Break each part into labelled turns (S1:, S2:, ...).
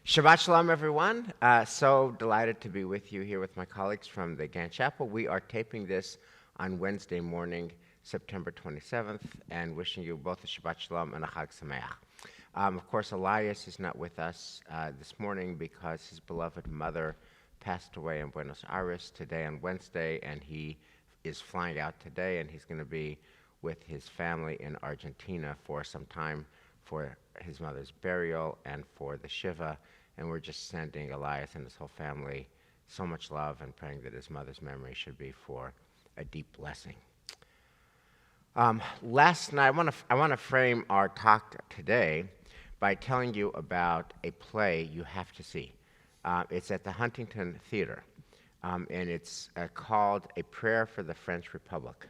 S1: Shabbat Shalom, everyone. So delighted to be with you here with my colleagues from the Gann Chapel. We are taping this on Wednesday morning, September 27th, and wishing you both a Shabbat Shalom and a Chag Sameach. Of course, Elias is not with us this morning because his beloved mother passed away in Buenos Aires today on Wednesday, and he is flying out today, and he's going to be with his family in Argentina for some time for his mother's burial and for the Shiva. And we're just sending Elias and his whole family so much love and praying that his mother's memory should be for a deep blessing. Last night, I want to frame our talk today by telling you about a play you have to see. It's at the Huntington Theater, and it's called A Prayer for the French Republic.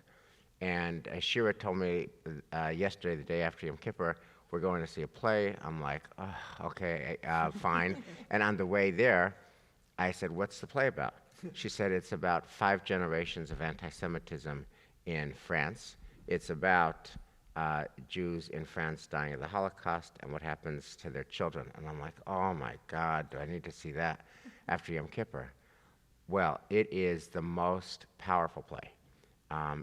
S1: And Shira told me yesterday, the day after Yom Kippur, we're going to see a play. I'm like, oh, okay, fine. And on the way there, I said, what's the play about? She said, it's about 5 generations of anti-Semitism in France. It's about Jews in France dying of the Holocaust and what happens to their children. And I'm like, oh my God, do I need to see that after Yom Kippur? Well, it is the most powerful play.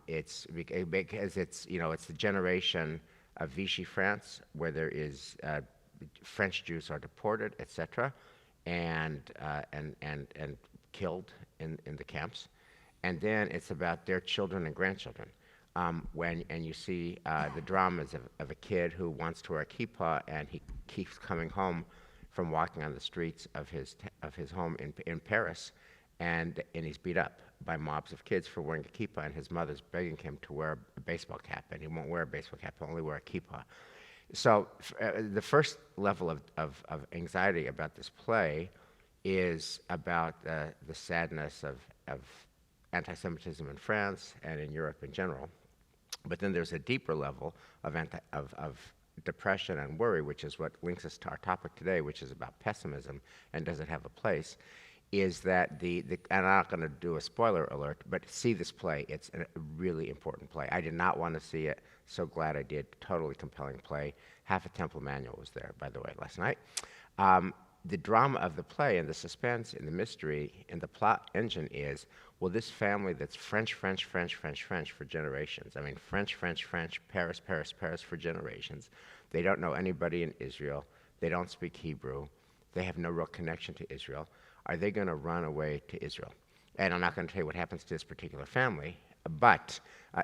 S1: It's because it's the generation of Vichy France, where there is French Jews are deported, etc., and killed in the camps, and then it's about their children and grandchildren. And you see the dramas of a kid who wants to wear a kippah, and he keeps coming home from walking on the streets of his home in Paris, and he's beat up by mobs of kids for wearing a kippah, and his mother's begging him to wear a baseball cap, and he won't wear a baseball cap, he'll only wear a kippah. So the first level of anxiety about this play is about the sadness of anti-Semitism in France and in Europe in general. But then there's a deeper level of depression and worry, which is what links us to our topic today, which is about pessimism and does it have a place. Is that and I'm not going to do a spoiler alert, but see this play. It's a really important play. I did not want to see it. So glad I did. Totally compelling play. Half a Temple Manual was there, by the way, last night. The drama of the play and the suspense and the mystery and the plot engine is, well, this family that's French for generations. I mean, French, Paris for generations. They don't know anybody in Israel. They don't speak Hebrew. They have no real connection to Israel. Are they going to run away to Israel? And I'm not going to tell you what happens to this particular family, but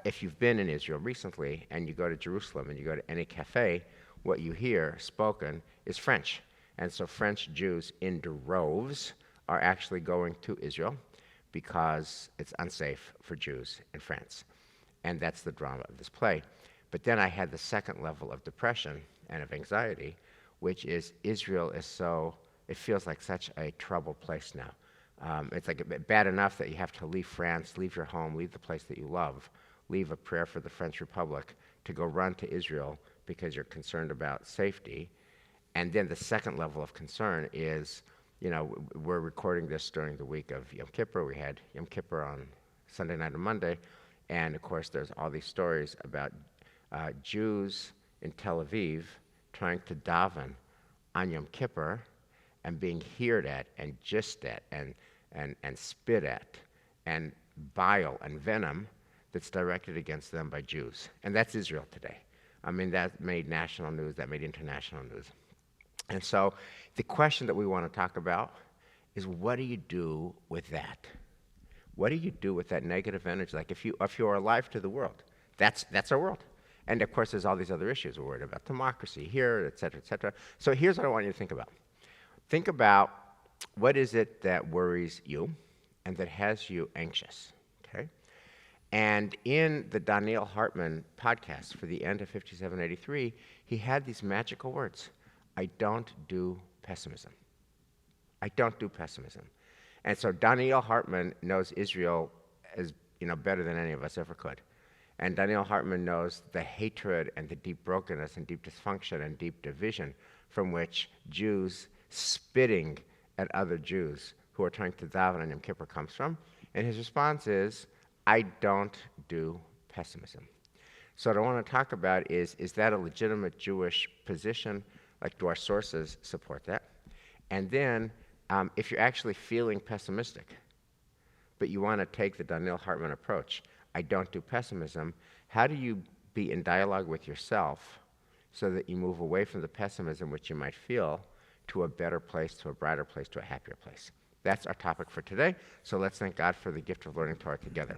S1: if you've been in Israel recently and you go to Jerusalem and you go to any cafe, what you hear spoken is French. And so French Jews in droves are actually going to Israel because it's unsafe for Jews in France. And that's the drama of this play. But then I had the second level of depression and of anxiety, which is Israel is so... It feels like such a troubled place now. It's like bad enough that you have to leave France, leave your home, leave the place that you love, leave a prayer for the French Republic to go run to Israel because you're concerned about safety. And then the second level of concern is, we're recording this during the week of Yom Kippur. We had Yom Kippur on Sunday night and Monday. And of course, there's all these stories about Jews in Tel Aviv trying to daven on Yom Kippur and being heard at and gist at and spit at and bile and venom that's directed against them by Jews. And that's Israel today. I mean, that made national news, that made international news. And so the question that we want to talk about is, what do you do with that? What do you do with that negative energy? Like if you are alive to the world, that's our world. And of course, there's all these other issues. We're worried about democracy here, et cetera, et cetera. So here's what I want you to think about. Think about what is it that worries you and that has you anxious, okay? And in the Donniel Hartman podcast for the end of 5783, he had these magical words. I don't do pessimism. I don't do pessimism. And so Donniel Hartman knows Israel as better than any of us ever could. And Donniel Hartman knows the hatred and the deep brokenness and deep dysfunction and deep division from which Jews spitting at other Jews who are trying to daven on Yom Kippur comes from. And his response is, I don't do pessimism. So what I want to talk about is that a legitimate Jewish position? Like, do our sources support that? And then, if you're actually feeling pessimistic, but you want to take the Donniel Hartman approach, I don't do pessimism, how do you be in dialogue with yourself so that you move away from the pessimism which you might feel to a better place, to a brighter place, to a happier place? That's our topic for today. So let's thank God for the gift of learning Torah together.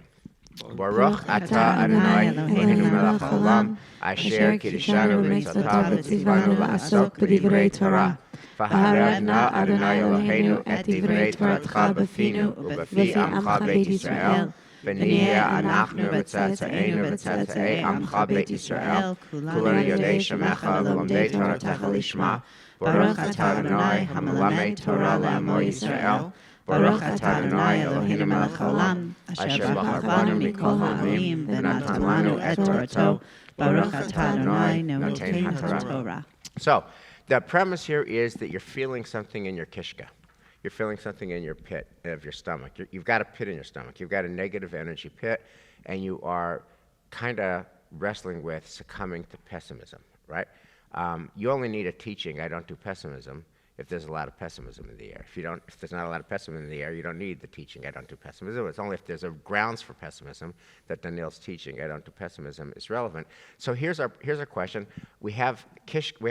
S1: Baruch atah Adonai Eloheinu melech haolam, asher kiddushanu b'mitzvotav v'tzivanu la'asok b'divrei Torah. V'harad na Adonai Eloheinu et divrei Toratcha b'finu u'b'fi amcha beit Yisrael. ונהיה אנחנו וצאצאינו וצאצאי עמך בית ישראל, כולנו יודעי שמך ולומדי תורתך לשמה. ברוך אתה אדוני המלמד תורה לעמו ישראל. ברוך אתה אדוני אלוהינו מלך העולם, אשר בחר בנו מכל העמים ונתן לנו את תורתו. ברוך אתה אדוני נותן התורה. So, the premise here is that you're feeling something in your kishka. You're feeling something in your pit of your stomach. You've got a pit in your stomach. You've got a negative energy pit, and you are kind of wrestling with succumbing to pessimism, right? You only need a teaching, I don't do pessimism, if there's a lot of pessimism in the air. If there's not a lot of pessimism in the air, you don't need the teaching, I don't do pessimism. It's only if there's a grounds for pessimism that Donniel's teaching, I don't do pessimism, is relevant. So here's our question. We have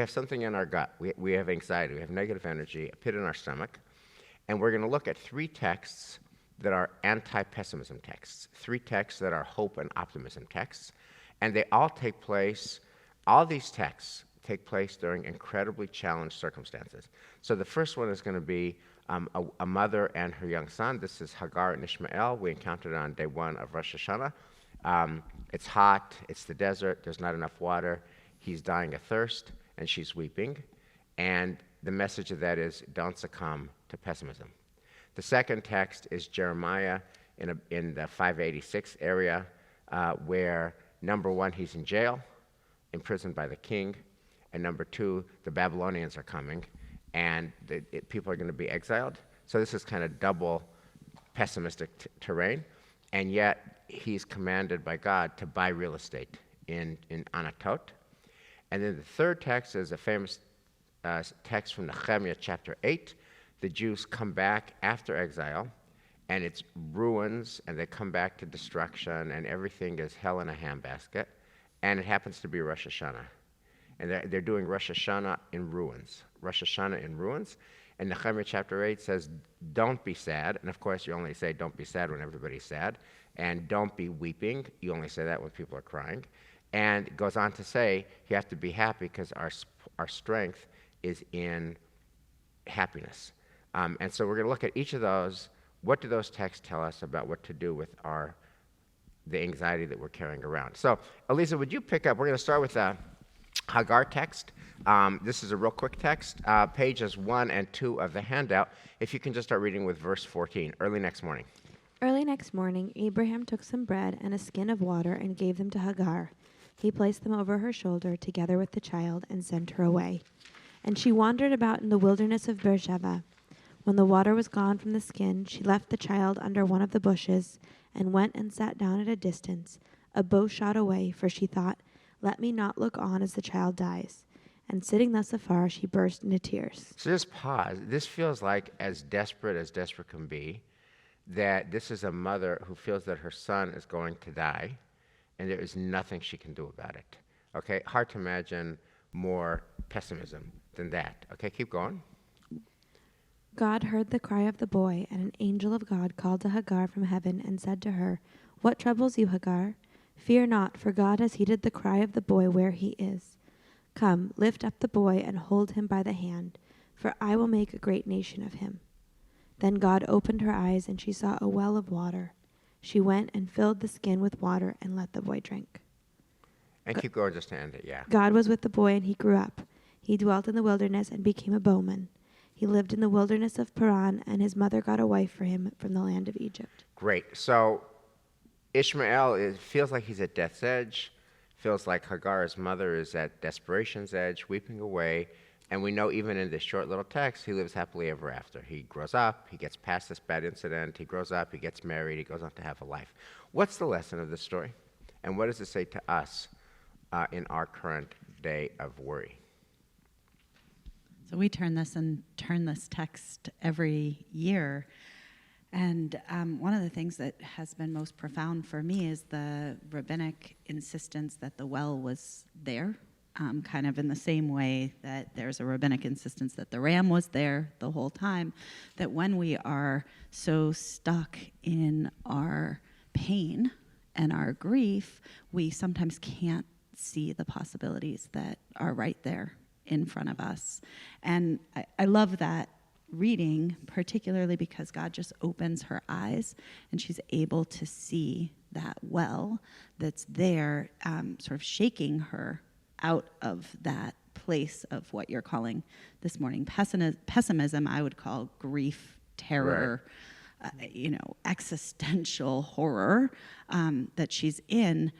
S1: something in our gut. We have anxiety. We have negative energy, a pit in our stomach. And we're going to look at 3 texts that are anti-pessimism texts, 3 texts that are hope and optimism texts. And they all these texts take place during incredibly challenged circumstances. So the first one is going to be a mother and her young son. This is Hagar and Ishmael. We encountered it on day 1 of Rosh Hashanah. It's hot, it's the desert, there's not enough water. He's dying of thirst, and she's weeping. And the message of that is, don't succumb to pessimism. The second text is Jeremiah in the 586 area, where number 1, he's in jail, imprisoned by the king, and number 2, the Babylonians are coming, and people are going to be exiled. So this is kind of double pessimistic terrain, and yet he's commanded by God to buy real estate in Anatot. And then the third text is a famous text from Nehemiah chapter 8. The Jews come back after exile, and it's ruins, and they come back to destruction, and everything is hell in a handbasket, and it happens to be Rosh Hashanah. And they're doing Rosh Hashanah in ruins. Rosh Hashanah in ruins. And Nehemiah chapter 8 says, don't be sad. And of course, you only say don't be sad when everybody's sad. And don't be weeping. You only say that when people are crying. And it goes on to say, you have to be happy because our strength is in happiness. And so we're going to look at each of those. What do those texts tell us about what to do with the anxiety that we're carrying around? So, Elisa, would you pick up? We're going to start with the Hagar text. This is a real quick text, pages 1 and 2 of the handout. If you can just start reading with verse 14, early next morning.
S2: Early next morning, Abraham took some bread and a skin of water and gave them to Hagar. He placed them over her shoulder together with the child and sent her away. And she wandered about in the wilderness of Beersheba. When the water was gone from the skin, she left the child under one of the bushes and went and sat down at a distance, a bow shot away, for she thought, let me not look on as the child dies. And sitting thus afar, she burst into tears.
S1: So just pause. This feels like as desperate can be, that this is a mother who feels that her son is going to die, and there is nothing she can do about it. Okay, hard to imagine more pessimism than that. Okay, keep going.
S2: God heard the cry of the boy, and an angel of God called to Hagar from heaven and said to her, what troubles you, Hagar? Fear not, for God has heeded the cry of the boy where he is. Come, lift up the boy and hold him by the hand, for I will make a great nation of him. Then God opened her eyes, and she saw a well of water. She went and filled the skin with water and let the boy drink.
S1: And keep going just to end it, yeah.
S2: God was with the boy, and he grew up. He dwelt in the wilderness and became a bowman. He lived in the wilderness of Paran, and his mother got a wife for him from the land of Egypt.
S1: Great. So Ishmael feels like he's at death's edge, feels like Hagar's mother is at desperation's edge, weeping away. And we know even in this short little text, he lives happily ever after. He grows up, he gets past this bad incident, he grows up, he gets married, he goes on to have a life. What's the lesson of this story? And what does it say to us in our current day of worry?
S3: So we turn this text every year. And one of the things that has been most profound for me is the rabbinic insistence that the well was there, kind of in the same way that there's a rabbinic insistence that the ram was there the whole time, that when we are so stuck in our pain and our grief, we sometimes can't see the possibilities that are right there in front of us. And I love that reading, particularly because God just opens her eyes and she's able to see that well that's there, sort of shaking her out of that place of what you're calling this morning pessimism. I would call grief, terror, existential horror that she's in.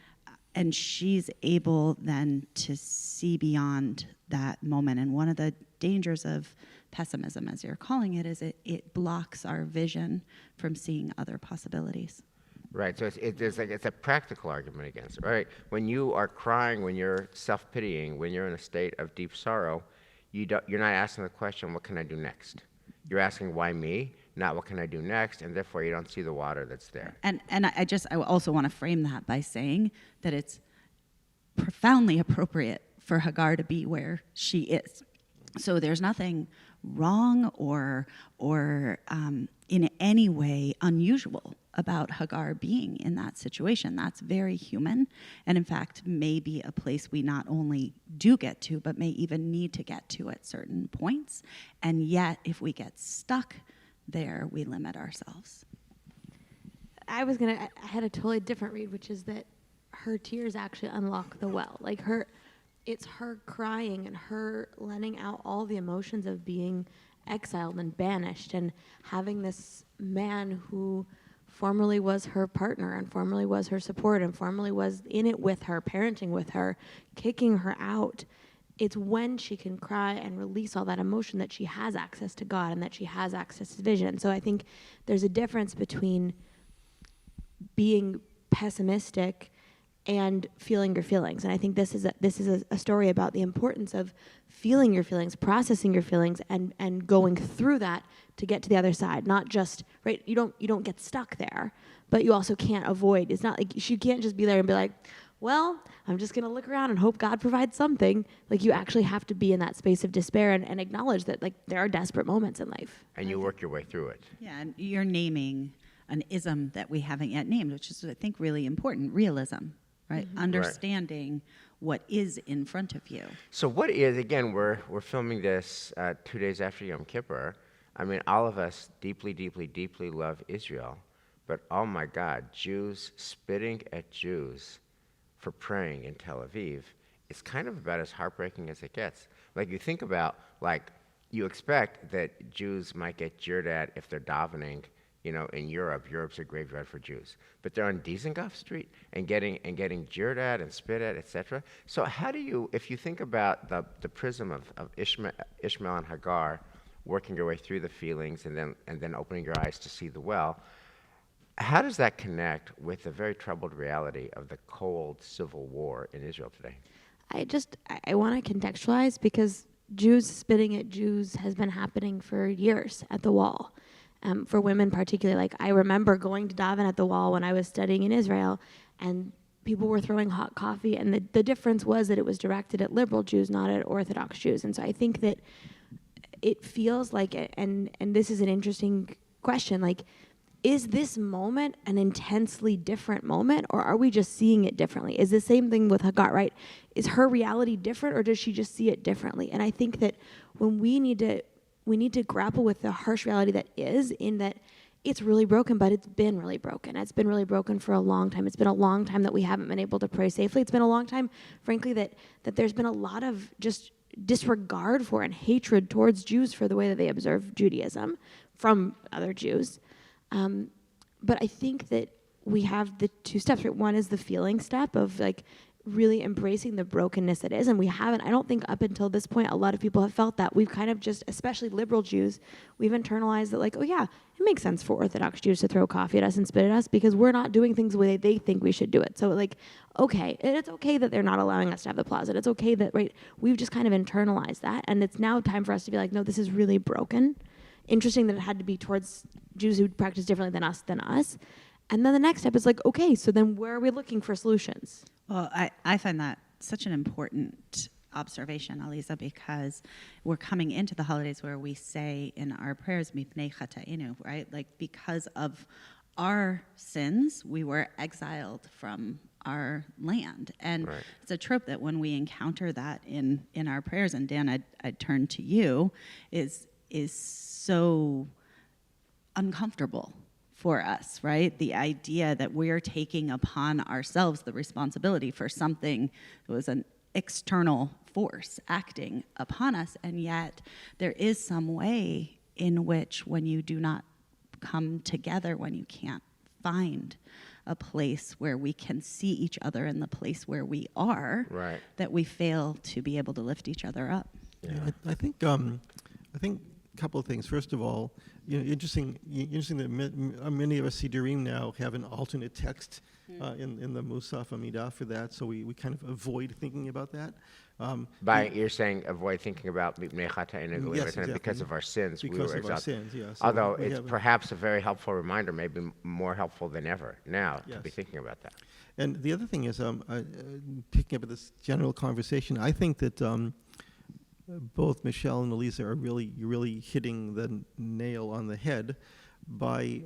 S3: And she's able then to see beyond that moment. And one of the dangers of pessimism, as you're calling it, is it blocks our vision from seeing other possibilities.
S1: Right, so it's a practical argument against it, right? When you are crying, when you're self-pitying, when you're in a state of deep sorrow, you're not asking the question, what can I do next? You're asking, why me? Not what can I do next, and therefore you don't see the water that's there.
S3: And I also want to frame that by saying that it's profoundly appropriate for Hagar to be where she is. So there's nothing wrong or in any way unusual about Hagar being in that situation. That's very human, and in fact may be a place we not only do get to, but may even need to get to at certain points. And yet, if we get stuck there, we limit ourselves.
S2: I had a totally different read, which is that her tears actually unlock the well. Like it's her crying and her letting out all the emotions of being exiled and banished and having this man who formerly was her partner and formerly was her support and formerly was in it with her, parenting with her, kicking her out. It's when she can cry and release all that emotion that she has access to God and that she has access to vision. So I think there's a difference between being pessimistic and feeling your feelings. And I think this is a story about the importance of feeling your feelings, processing your feelings, and going through that to get to the other side. Not just, right, you don't get stuck there, but you also can't avoid. It's not like you can't just be there and be like, well, I'm just going to look around and hope God provides something. Like, you actually have to be in that space of despair and acknowledge that, like, there are desperate moments in life.
S1: And you work your way through it.
S3: Yeah, and you're naming an ism that we haven't yet named, which is, I think, really important, realism, right? Mm-hmm. Understanding what is in front of you.
S1: So what is, again, we're filming this 2 days after Yom Kippur. I mean, all of us deeply, deeply, deeply love Israel. But, oh my God, Jews spitting at Jews for praying in Tel Aviv, it's kind of about as heartbreaking as it gets. Like, you think about, like, you expect that Jews might get jeered at if they're davening, in Europe. Europe's a graveyard for Jews. But they're on Dizengoff Street and getting jeered at and spit at, etc. So how do you, if you think about the prism of Ishmael and Hagar, working your way through the feelings and then opening your eyes to see the well, how does that connect with the very troubled reality of the cold civil war in Israel today?
S2: I want to contextualize, because Jews spitting at Jews has been happening for years at the wall. For women particularly, like, I remember going to daven at the wall when I was studying in Israel, and people were throwing hot coffee, and the difference was that it was directed at liberal Jews, not at Orthodox Jews. And so I think that it feels like, and this is an interesting question, like, is this moment an intensely different moment, or are we just seeing it differently? Is the same thing with Hagar, right? Is her reality different, or does she just see it differently? And I think that when we need to grapple with the harsh reality that is, in that it's really broken, but it's been really broken. It's been really broken for a long time. It's been a long time that we haven't been able to pray safely. It's been a long time, frankly, that there's been a lot of just disregard for and hatred towards Jews for the way that they observe Judaism from other Jews. But I think that we have the two steps, right? One is the feeling step of, like, really embracing the brokenness it is. And we haven't, I don't think up until this point, a lot of people have felt that. We've kind of just, especially liberal Jews, we've internalized that like, oh yeah, it makes sense for Orthodox Jews to throw coffee at us and spit at us because we're not doing things the way they think we should do it. So like, okay, and it's okay that they're not allowing us to have the closet. It's okay that, right, we've just kind of internalized that. And it's now time for us to be like, no, this is really broken. Interesting that it had to be towards Jews who practice differently than us. And then the next step is like, okay, so then where are we looking for solutions?
S3: Well, I find that such an important observation, Aliza, because we're coming into the holidays where we say in our prayers, Mipnei Chata'inu, right? Like because of our sins, we were exiled from our land. And
S1: Right.
S3: it's a trope that when we encounter that in our prayers, and Dan, I'd turn to you, is so uncomfortable for us, right? The idea that we're taking upon ourselves the responsibility for something that was an external force acting upon us, and yet there is some way in which when you do not come together, when you can't find a place where we can see each other in the place where we are,
S1: Right.
S3: that we fail to be able to lift each other up.
S1: Yeah.
S4: I think a couple of things. First of all, interesting that many of us Sidurim now have an alternate text in the Musaf Amidah for that, so we kind of avoid thinking about that.
S1: You're saying avoid thinking about Mipnei Chata'inu,
S4: Yes, exactly.
S1: because of our sins.
S4: Because
S1: we were
S4: of our
S1: exiled.
S4: sins, yeah. So
S1: Although
S4: we
S1: it's
S4: have
S1: perhaps a very helpful reminder, maybe more helpful than ever now to be
S4: Yes.
S1: thinking about that.
S4: And the other thing is, picking up this general conversation, I think that both Michelle and Elisa are really hitting the nail on the head by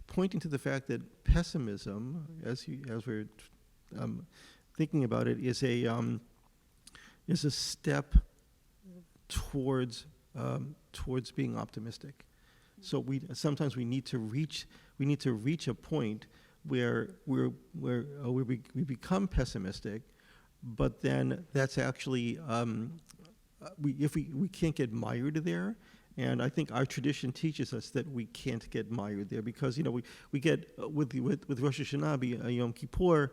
S4: pointing to the fact that pessimism, as we're thinking about it, is a step towards being optimistic. So sometimes we need to reach a point where we become pessimistic, but then that's actually we can't get mired there. And I think our tradition teaches us that we can't get mired there because we get with Rosh Hashanah, Yom Kippur,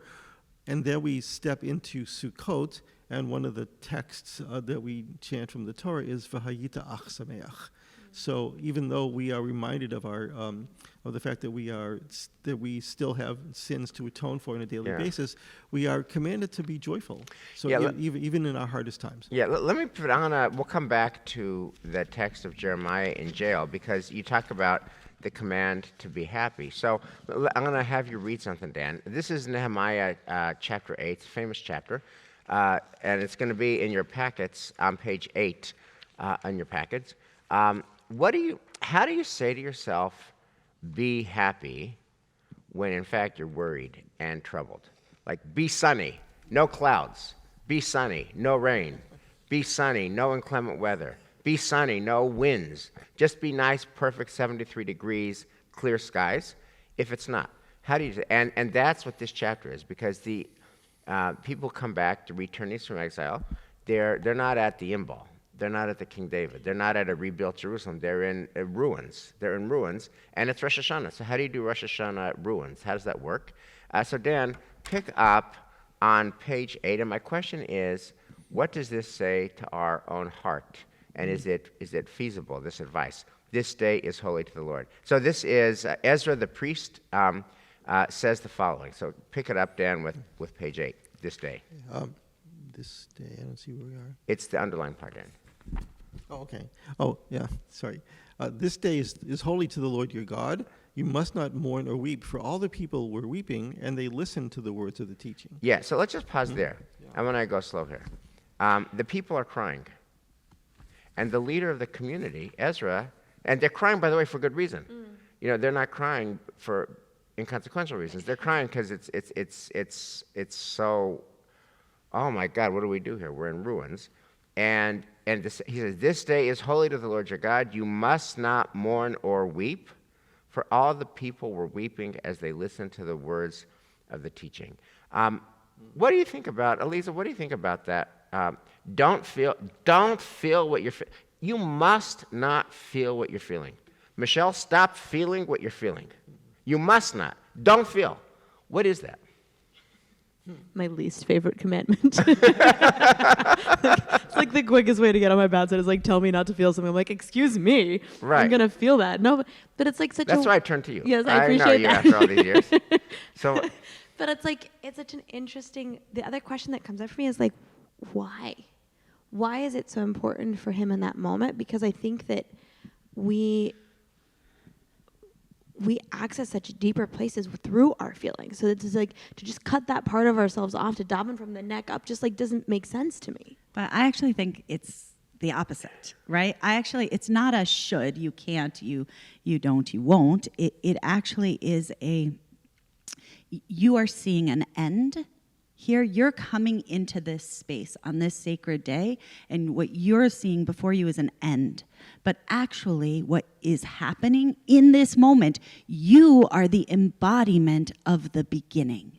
S4: and then we step into Sukkot, and one of the texts that we chant from the Torah is V'hayita ach sameach. So even though we are reminded of the fact that we still have sins to atone for on a daily basis, we are commanded to be joyful. So even in our hardest times.
S1: Yeah, let me put on we'll come back to the text of Jeremiah in jail because you talk about the command to be happy. So I'm going to have you read something, Dan. This is Nehemiah chapter 8, it's a famous chapter, and it's going to be in your packets on page 8 on your packets. How do you say to yourself, be happy, when in fact you're worried and troubled? Like, be sunny, no clouds. Be sunny, no rain. Be sunny, no inclement weather. Be sunny, no winds. Just be nice, perfect 73 degrees, clear skies. If it's not, how do you? And that's what this chapter is, because the people come back to returnees from exile. They're not at the Imbal. They're not at the King David. They're not at a rebuilt Jerusalem. They're in ruins. They're in ruins, and it's Rosh Hashanah. So how do you do Rosh Hashanah ruins? How does that work? So Dan, pick up on page 8, and my question is, what does this say to our own heart? And is it feasible, this advice? This day is holy to the Lord. So this is, Ezra the priest says the following. So pick it up, Dan, with page 8, this day.
S4: This day, I don't see where we are.
S1: It's the underlined part, Dan.
S4: Oh, okay. Oh, yeah, sorry. This day is holy to the Lord your God. You must not mourn or weep, for all the people were weeping, and they listened to the words of the teaching.
S1: Yeah, so let's just pause there. I want to go slow here. The people are crying. And the leader of the community, Ezra, and they're crying, by the way, for good reason. They're not crying for inconsequential reasons. They're crying because it's so, oh my God, what do we do here? We're in ruins. And he says, this day is holy to the Lord your God. You must not mourn or weep, for all the people were weeping as they listened to the words of the teaching. What do you think about, Elisa, what do you think about that? Don't feel what you're feeling. You must not feel what you're feeling. Michelle, stop feeling what you're feeling. You must not. Don't feel. What is that?
S2: My least favorite commandment. It's like the quickest way to get on my bad side is like, tell me not to feel something. I'm like, excuse me,
S1: Right.
S2: I'm gonna feel that. No, but it's like such
S1: That's
S2: a.
S1: why I turned to you.
S2: Yes, I
S1: know
S2: appreciate
S1: you
S2: that.
S1: after all these years. So,
S2: But it's like it's such an interesting. The other question that comes up for me is like, why? Why is it so important for him in that moment? Because I think that we access such deeper places through our feelings. So it's like to just cut that part of ourselves off, to daven from the neck up, just like doesn't make sense to me.
S3: But I actually think it's the opposite, right? It's not a should, you can't, you don't, you won't. It actually is you are seeing an end. Here, you're coming into this space on this sacred day, and what you're seeing before you is an end. But actually, what is happening in this moment, you are the embodiment of the beginning.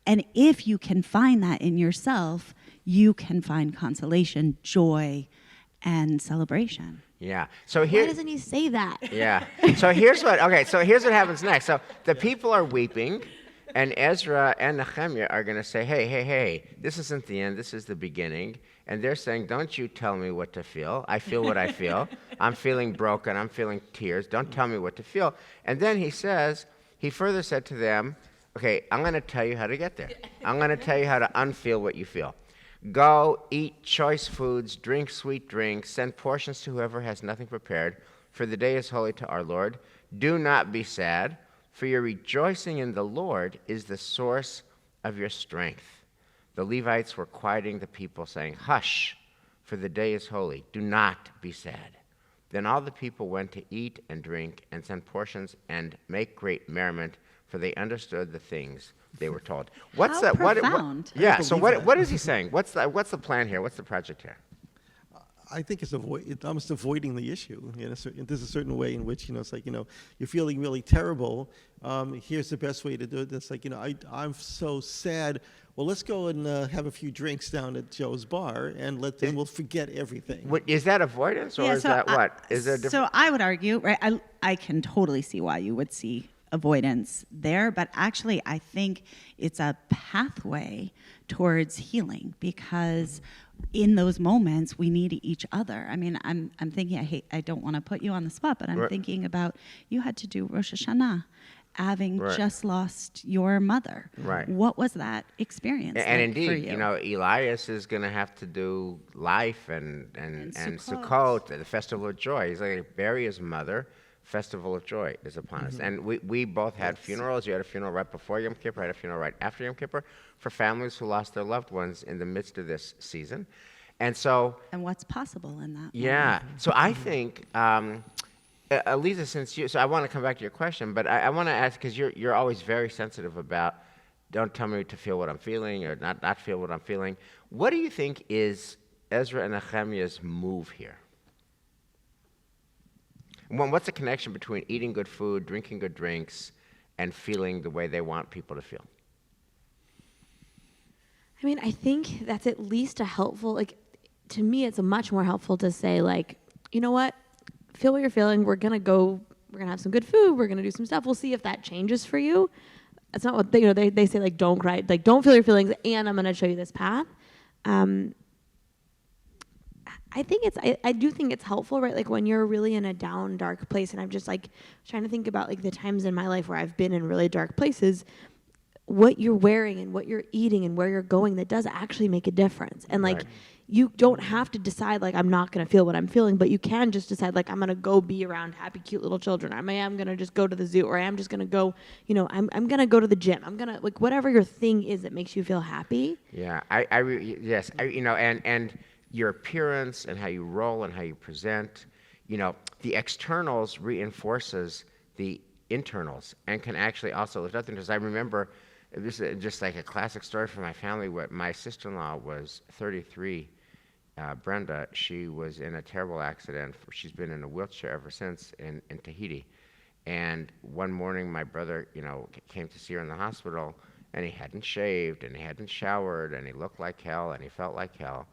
S3: And if you can find that in yourself, you can find consolation, joy, and celebration.
S1: yeah. So here.
S2: Why doesn't he say that?
S1: Yeah. So here's what happens next. So the people are weeping, and Ezra and Nehemiah are going to say, hey, this isn't the end, this is the beginning. And they're saying, don't you tell me what to feel. I feel what I feel. I'm feeling broken. I'm feeling tears. Don't tell me what to feel. And then he further said to them, okay, I'm going to tell you how to get there. I'm going to tell you how to unfeel what you feel. Go, eat choice foods, drink sweet drinks, send portions to whoever has nothing prepared, for the day is holy to our Lord. Do not be sad, for your rejoicing in the Lord is the source of your strength. The Levites were quieting the people, saying, hush, for the day is holy. Do not be sad. Then all the people went to eat and drink and send portions and make great merriment, for they understood the things they were told. What's
S3: How
S1: that?
S3: profound.
S1: Yeah. So what is he saying? What's the plan here? What's the project here?
S4: I think it's almost avoiding the issue. There's a certain way in which it's like you're feeling really terrible. Here's the best way to do it. It's like I'm so sad. Well, let's go and have a few drinks down at Joe's bar, and we'll forget everything.
S1: Is that avoidance, or is that what? Is there a different?
S3: So I would argue, right? I can totally see why you would see avoidance there, but actually I think it's a pathway towards healing, because in those moments we need each other. I mean, I'm thinking, I don't want to put you on the spot, but I'm thinking about, you had to do Rosh Hashanah, having just lost your mother.
S1: Right.
S3: What was that experience
S1: And
S3: like for
S1: indeed,
S3: you?
S1: Elias is going to have to do life and Sukkot, the festival of joy. He's like, bury his mother. Festival of joy is upon us. And we both had funerals. You had a funeral right before Yom Kippur. I had a funeral right after Yom Kippur for families who lost their loved ones in the midst of this season. And so...
S3: And what's possible in that
S1: Yeah.
S3: moment?
S1: So I think, Aliza, so I want to come back to your question, but I want to ask, because you're always very sensitive about, don't tell me to feel what I'm feeling or not feel what I'm feeling. What do you think is Ezra and Nehemiah's move here? What's the connection between eating good food, drinking good drinks, and feeling the way they want people to feel?
S2: I mean, I think that's at least a helpful, to me, it's a much more helpful to say, you know what, feel what you're feeling. We're going to have some good food. We're going to do some stuff. We'll see if that changes for you. That's not what they say, don't cry, don't feel your feelings, and I'm going to show you this path. I do think it's helpful, right? When you're really in a down, dark place, and I'm just trying to think about the times in my life where I've been in really dark places, what you're wearing and what you're eating and where you're going, that does actually make a difference. And
S1: Right.
S2: You don't have to decide I'm not going to feel what I'm feeling, but you can just decide I'm going to go be around happy, cute little children. I am going to just go to the zoo, or I am just going to go, I'm going to go to the gym. I'm going to whatever your thing is that makes you feel happy.
S1: Yeah, and your appearance and how you roll and how you present, the externals reinforces the internals and can actually also lift up the internals. I remember, this is just like a classic story from my family, where my sister-in-law was 33, Brenda. She was in a terrible accident. She's been in a wheelchair ever since in Tahiti. And one morning my brother, came to see her in the hospital, and he hadn't shaved, and he hadn't showered, and he looked like hell, and he felt like hell.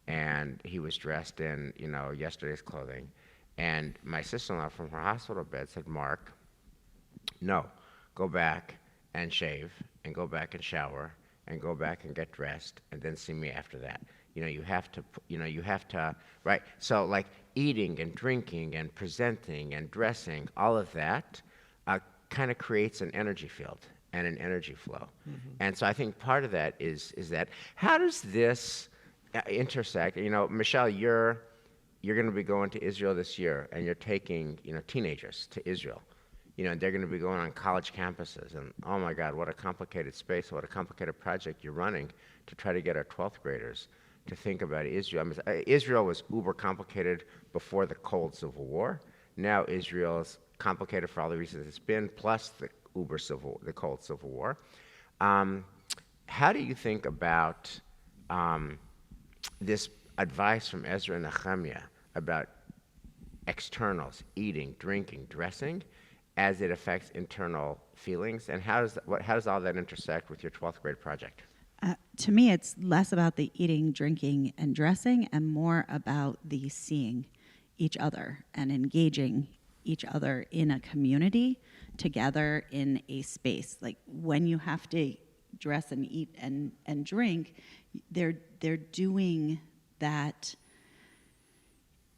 S1: And he was dressed in, yesterday's clothing. And my sister-in-law from her hospital bed said, Mark, no, go back and shave and go back and shower and go back and get dressed and then see me after that. You have to, you have to, right? So like eating and drinking and presenting and dressing, all of that kind of creates an energy field and an energy flow. And so I think part of that is that, how does this intersect? Michelle, you're going to be going to Israel this year, and you're taking, teenagers to Israel. And they're going to be going on college campuses, and oh my God, what a complicated space, what a complicated project you're running to try to get our 12th graders to think about Israel. I mean, Israel was uber complicated before the Cold Civil War. Now Israel is complicated for all the reasons it's been, plus the Cold Civil War. How do you think about this advice from Ezra and Nehemiah about externals, eating, drinking, dressing, as it affects internal feelings, and how does all that intersect with your 12th grade project?
S3: To me, it's less about the eating, drinking, and dressing, and more about the seeing each other and engaging each other in a community together in a space. Like when you have to dress and eat and drink, they're doing that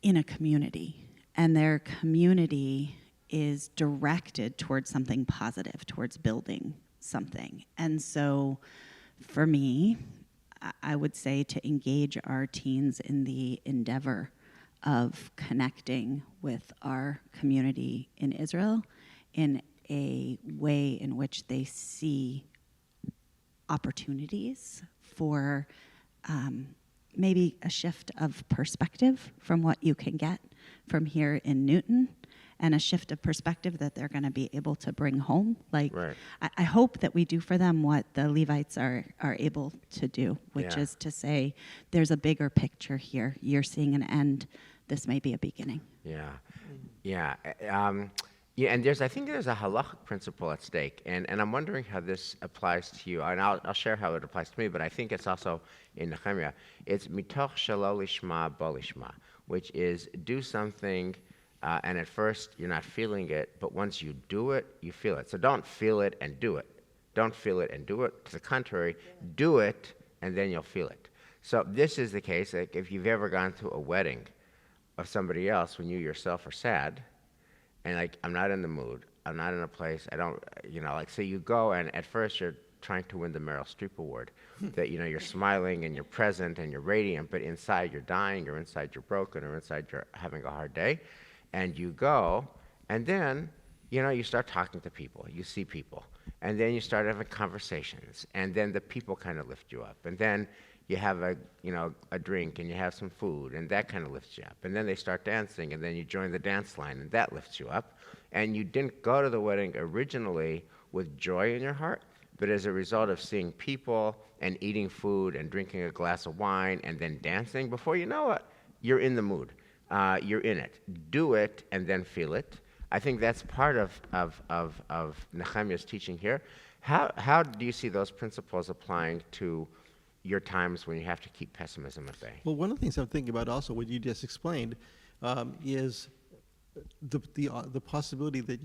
S3: in a community, and their community is directed towards something positive, towards building something. And so for me, I would say to engage our teens in the endeavor of connecting with our community in Israel in a way in which they see opportunities for maybe a shift of perspective from what you can get from here in Newton, and a shift of perspective that they're going to be able to bring home. Like,
S1: right.
S3: I hope that we do for them what the Levites are able to do, which is to say, there's a bigger picture here. You're seeing an end. This may be a beginning.
S1: Yeah. And I think there's a halachic principle at stake, and I'm wondering how this applies to you. And I'll share how it applies to me, but I think it's also in Nehemiah. It's mitoch shelo lishma bo lishma, which is do something, and at first you're not feeling it, but once you do it, you feel it. So don't feel it and do it. Don't feel it and do it. To the contrary, do it, and then you'll feel it. So this is the case. Like if you've ever gone to a wedding of somebody else when you yourself are sad, and like, I'm not in the mood, I'm not in a place, I don't, so you go, and at first you're trying to win the Meryl Streep Award, that, you're smiling and you're present and you're radiant, but inside you're dying, or inside you're broken, or inside you're having a hard day, and you go, and then, you start talking to people, you see people, and then you start having conversations, and then the people kind of lift you up, and then you have a drink, and you have some food, and that kind of lifts you up. And then they start dancing, and then you join the dance line, and that lifts you up. And you didn't go to the wedding originally with joy in your heart, but as a result of seeing people and eating food and drinking a glass of wine and then dancing, before you know it, you're in the mood. You're in it. Do it and then feel it. I think that's part of Nehemiah's teaching here. How do you see those principles applying to your times when you have to keep pessimism at bay?
S4: Well, one of the things I'm thinking about also, what you just explained, is the possibility that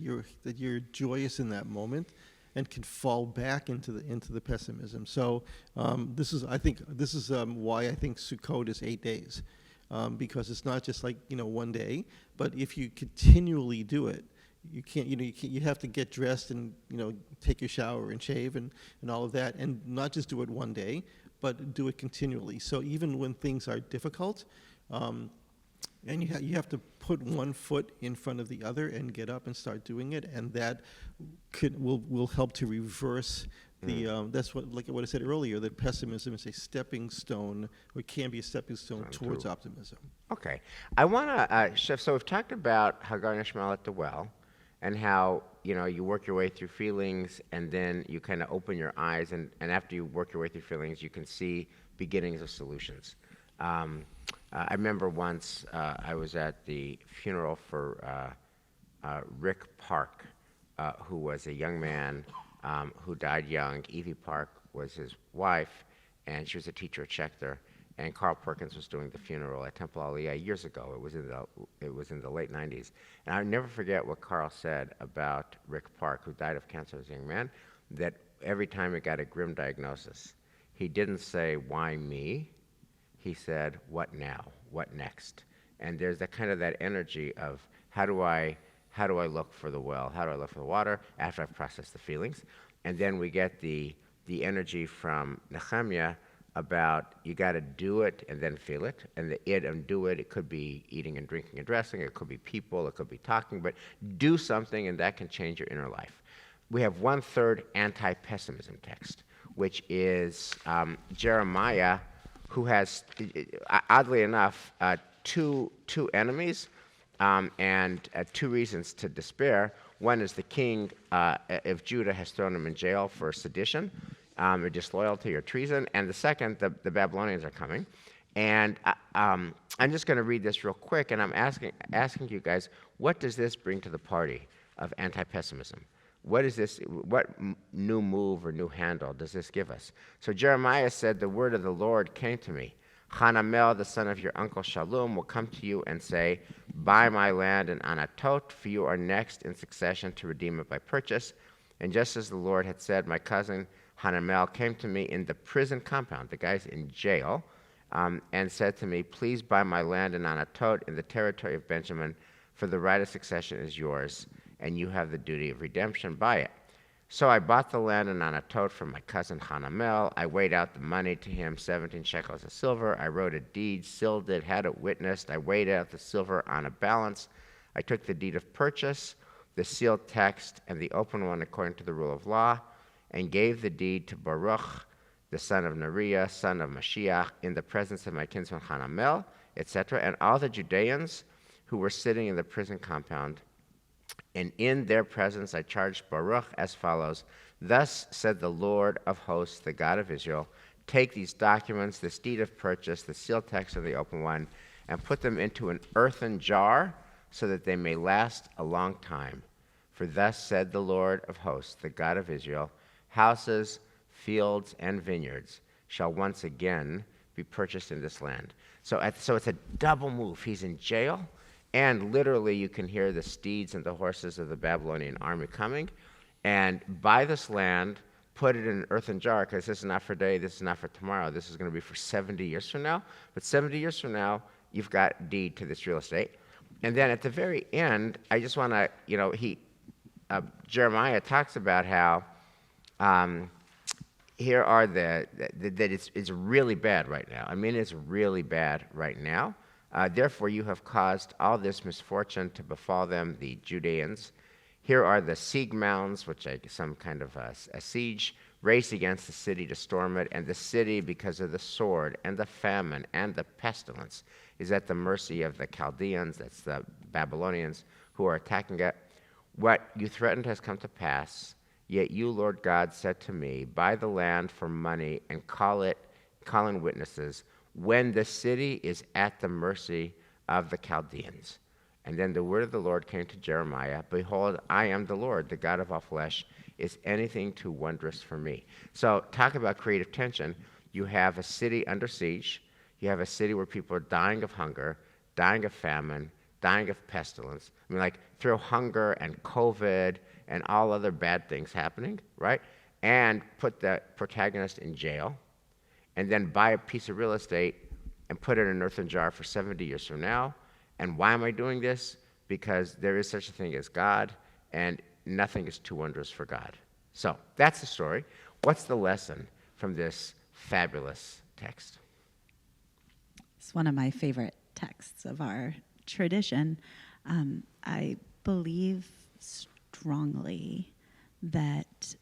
S4: you're joyous in that moment and can fall back into the pessimism. So this is why I think Sukkot is 8 days, because it's not just like one day, but if you continually do it, you have to get dressed and take your shower and shave and all of that, and not just do it one day, but do it continually. So even when things are difficult, and you have to put one foot in front of the other and get up and start doing it, and that will help to reverse the. That's what I said earlier, that pessimism is a stepping stone, or it can be a stepping stone towards optimism.
S1: Okay, I want to shift. So we've talked about Hagar and Ishmael at the well, and how you work your way through feelings, and then you kind of open your eyes, and after you work your way through feelings, you can see beginnings of solutions. I remember once I was at the funeral for Rick Park, who was a young man who died young. Evie Park was his wife, and she was a teacher at Schechter. And Carl Perkins was doing the funeral at Temple Aliyah years ago. It was in the late 90s. And I'll never forget what Carl said about Rick Park, who died of cancer as a young man. that every time he got a grim diagnosis, he didn't say, why me? He said, what now? What next? And there's that kind of that energy of how do I look for the well? How do I look for the water after I've processed the feelings? And then we get the energy from Nehemiah about you got to do it and then feel it. And the it and do it, it could be eating and drinking and dressing, it could be people, it could be talking, but do something and that can change your inner life. We have 1/3 anti-pessimism text, which is Jeremiah, who has, oddly enough, two enemies and 2 reasons to despair. One is the king of Judah has thrown him in jail for sedition, or disloyalty or treason, and the second, the Babylonians are coming. And I'm just going to read this real quick, and I'm asking you guys, what does this bring to the party of anti-pessimism? What is this? What new move or new handle does this give us? So Jeremiah said, the word of the Lord came to me. Hanamel, the son of your uncle Shallum, will come to you and say, buy my land in Anatot, for you are next in succession to redeem it by purchase. And just as the Lord had said, my cousin Hanamel came to me in the prison compound, the guy's in jail, and said to me, please buy my land in Anatot in the territory of Benjamin, for the right of succession is yours, and you have the duty of redemption by it. So I bought the land in Anatot from my cousin Hanamel. I weighed out the money to him, 17 shekels of silver. I wrote a deed, sealed it, had it witnessed. I weighed out the silver on a balance. I took the deed of purchase, the sealed text, and the open one according to the rule of law, and gave the deed to Baruch, the son of Neriah, son of Mashiach, in the presence of my kinsman Hanamel, etc., and all the Judeans who were sitting in the prison compound. And in their presence I charged Baruch as follows, thus said the Lord of hosts, the God of Israel, take these documents, this deed of purchase, the sealed text and the open one, and put them into an earthen jar so that they may last a long time. For thus said the Lord of hosts, the God of Israel, houses, fields, and vineyards shall once again be purchased in this land. So it's a double move. He's in jail, and literally you can hear the steeds and the horses of the Babylonian army coming. And buy this land, put it in an earthen jar, because this is not for today, this is not for tomorrow. This is going to be for 70 years from now. But 70 years from now, you've got deed to this real estate. And then at the very end, I just want to, Jeremiah talks about how here are that it's really bad right now. I mean, it's really bad right now. Therefore, you have caused all this misfortune to befall them, the Judeans. Here are the siege mounds, which are some kind of a siege, race against the city to storm it, and the city, because of the sword and the famine and the pestilence, is at the mercy of the Chaldeans, that's the Babylonians, who are attacking it. What you threatened has come to pass, yet you, Lord God, said to me, buy the land for money and call in witnesses, when the city is at the mercy of the Chaldeans. And then the word of the Lord came to Jeremiah, behold, I am the Lord, the God of all flesh. Is anything too wondrous for me? So talk about creative tension. You have a city under siege. You have a city where people are dying of hunger, dying of famine, dying of pestilence. I mean, like, throw hunger and COVID and all other bad things happening, right? And put the protagonist in jail, and then buy a piece of real estate and put it in an earthen jar for 70 years from now. And why am I doing this? Because there is such a thing as God, and nothing is too wondrous for God. So that's the story. What's the lesson from this fabulous text?
S3: It's one of my favorite texts of our tradition. I believe strongly that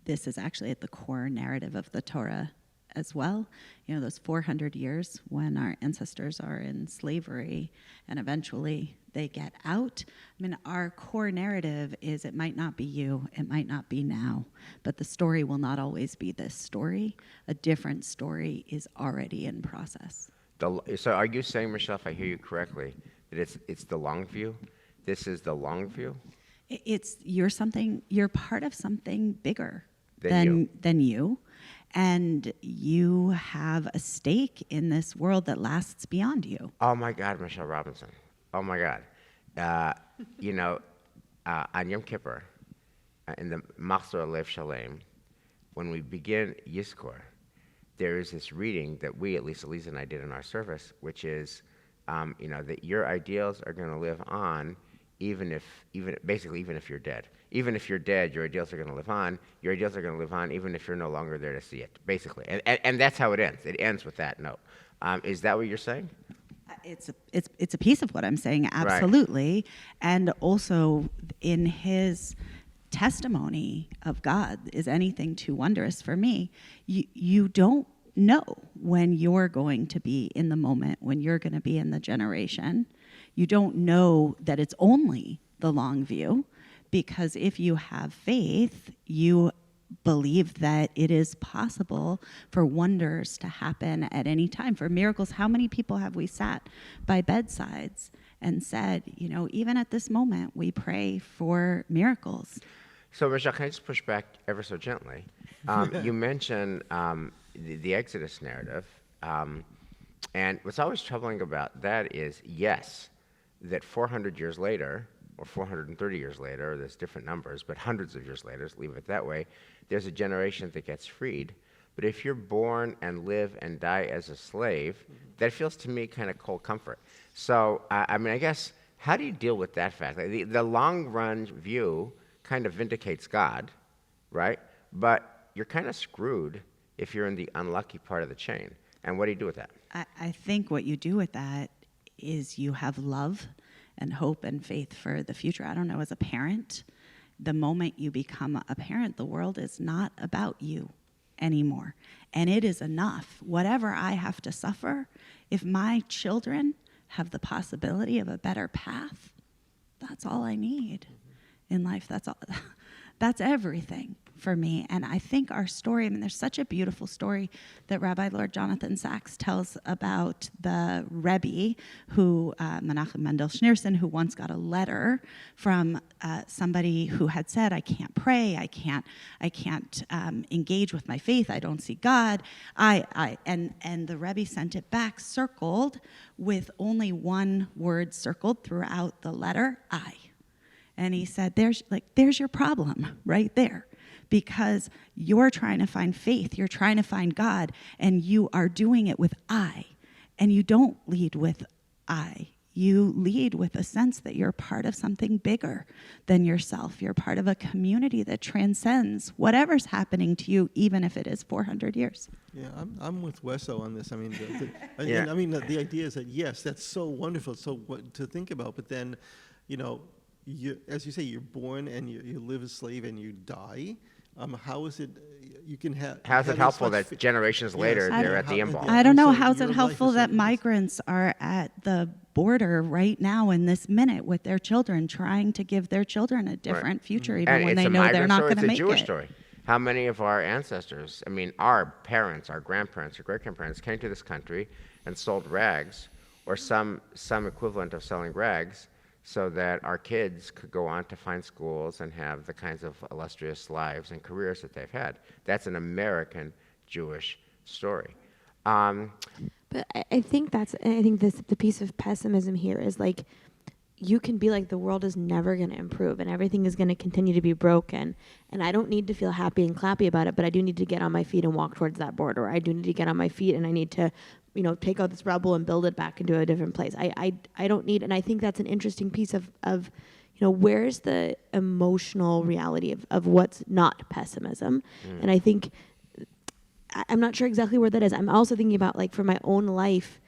S3: this is actually at the core narrative of the Torah as well. You know, those 400 years when our ancestors are in slavery and eventually they get out. I mean, our core narrative is it might not be you, it might not be now, but the story will not always be this story. A different story is already in process.
S1: So are you saying, Michelle, if I hear you correctly, that it's the long view? This is the long view?
S3: You're part of something bigger
S1: Than
S3: you. And you have a stake in this world that lasts beyond you.
S1: Oh my God, Michelle Robinson. Oh my God. On Yom Kippur, in the Machzor Lev Shalem, when we begin Yizkor, there is this reading that we, at least Elisa and I did in our service, which is, that your ideals are going to live on, even if you're dead. Even if you're dead, your ideals are going to live on. Your ideals are going to live on, even if you're no longer there to see it, basically. And that's how it ends. It ends with that note. Is that what you're saying?
S3: It's a piece of what I'm saying, absolutely. Right. And also in his testimony of God is anything too wondrous for me. You don't know when you're going to be in the moment, when you're going to be in the generation. You don't know that it's only the long view, because if you have faith, you believe that it is possible for wonders to happen at any time, for miracles. How many people have we sat by bedsides and said, even at this moment, we pray for miracles?
S1: So, Michelle, can I just push back ever so gently? You mentioned the Exodus narrative, and what's always troubling about that is, yes, that 400 years later, or 430 years later, there's different numbers, but hundreds of years later, let's leave it that way, there's a generation that gets freed. But if you're born and live and die as a slave, that feels to me kind of cold comfort. So, I guess, how do you deal with that fact? Like the long-run view kind of vindicates God, right? But you're kind of screwed if you're in the unlucky part of the chain. And what do you do with that?
S3: I think what you do with that is you have love and hope and faith for the future. I don't know, as a parent, the moment you become a parent, the world is not about you anymore. And it is enough. Whatever I have to suffer, if my children have the possibility of a better path, that's all I need in life. That's all. That's everything for me. And I think our story, there's such a beautiful story that Rabbi Lord Jonathan Sachs tells about the Rebbe who, Menachem Mendel Schneerson, who once got a letter from somebody who had said, I can't pray, I can't engage with my faith, I don't see God. And the Rebbe sent it back circled with only one word circled throughout the letter, I. And he said, there's your problem right there, because you're trying to find faith, you're trying to find God, and you are doing it with I. And you don't lead with I. You lead with a sense that you're part of something bigger than yourself. You're part of a community that transcends whatever's happening to you, even if it is 400 years.
S4: Yeah, I'm with Wesso on this.
S1: Yeah.
S4: The idea is that, yes, that's so wonderful, so what to think about, but then, as you say, you're born and you live as a slave and you die. How is it you can have?
S1: How's it helpful that generations later they're at the end ball?
S3: I don't know. How's it helpful that migrants are at the border right now in this minute with their children, trying to give their children a different future, even when they know they're not going to make it?
S1: It's a Jewish story. How many of our ancestors, our parents, our grandparents, our great-grandparents came to this country and sold rags, or some equivalent of selling rags, so that our kids could go on to find schools and have the kinds of illustrious lives and careers that they've had. That's an American Jewish story.
S2: But I think the piece of pessimism here is like, you can be like, the world is never going to improve and everything is going to continue to be broken. And I don't need to feel happy and clappy about it, but I do need to get on my feet and walk towards that border. I do need to get on my feet and I need to take out this rubble and build it back into a different place. I don't need, and I think that's an interesting piece of where's the emotional reality of what's not pessimism. And I think, I'm not sure exactly where that is. I'm also thinking about, like, for my own life,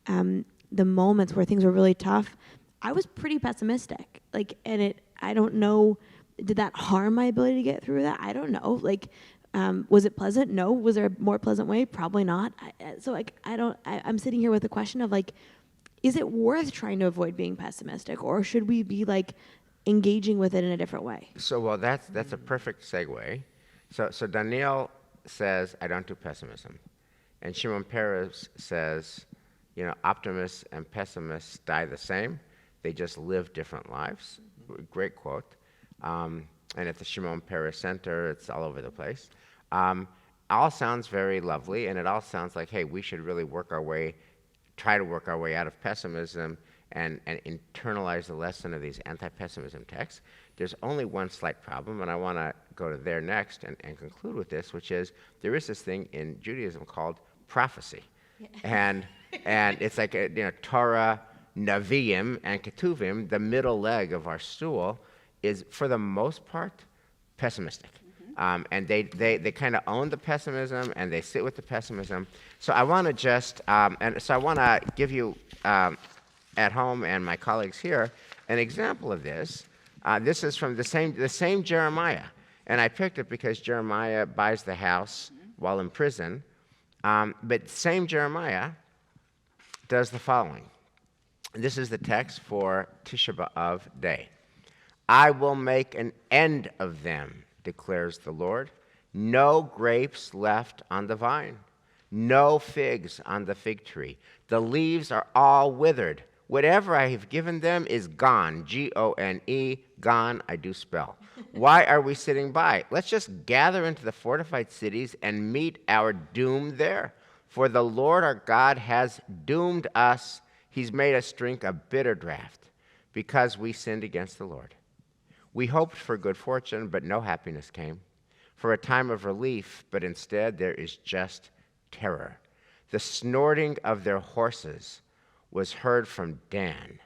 S2: the moments where things were really tough, I was pretty pessimistic. I don't know, did that harm my ability to get through that? I don't know. Was it pleasant? No. Was there a more pleasant way? Probably not. I'm sitting here with the question of, is it worth trying to avoid being pessimistic, or should we be engaging with it in a different way?
S1: So, that's a perfect segue. So Donniel says, I don't do pessimism. And Shimon Peres says, optimists and pessimists die the same. They just live different lives. Great quote. And at the Shimon Peres Center, it's all over the place. All sounds very lovely, and it all sounds like, hey, we should really try to work our way out of pessimism and internalize the lesson of these anti-pessimism texts, there's only one slight problem, and I want to go to there next and conclude with this, which is there is this thing in Judaism called prophecy. And it's like Torah, Nevi'im, and Ketuvim, the middle leg of our stool, is for the most part pessimistic. And they kind of own the pessimism, and they sit with the pessimism. So I want to just, I want to give you at home and my colleagues here an example of this. This is from the same Jeremiah, and I picked it because Jeremiah buys the house while in prison. But same Jeremiah does the following. This is the text for Tisha B'Av day. I will make an end of them, declares the Lord. No grapes left on the vine, no figs on the fig tree. The leaves are all withered. Whatever I have given them is gone, Gone, gone, I do spell. Why are we sitting by? Let's just gather into the fortified cities and meet our doom there. For the Lord our God has doomed us. He's made us drink a bitter draught because we sinned against the Lord. We hoped for good fortune, but no happiness came. For a time of relief, but instead there is just terror. The snorting of their horses was heard from Dan,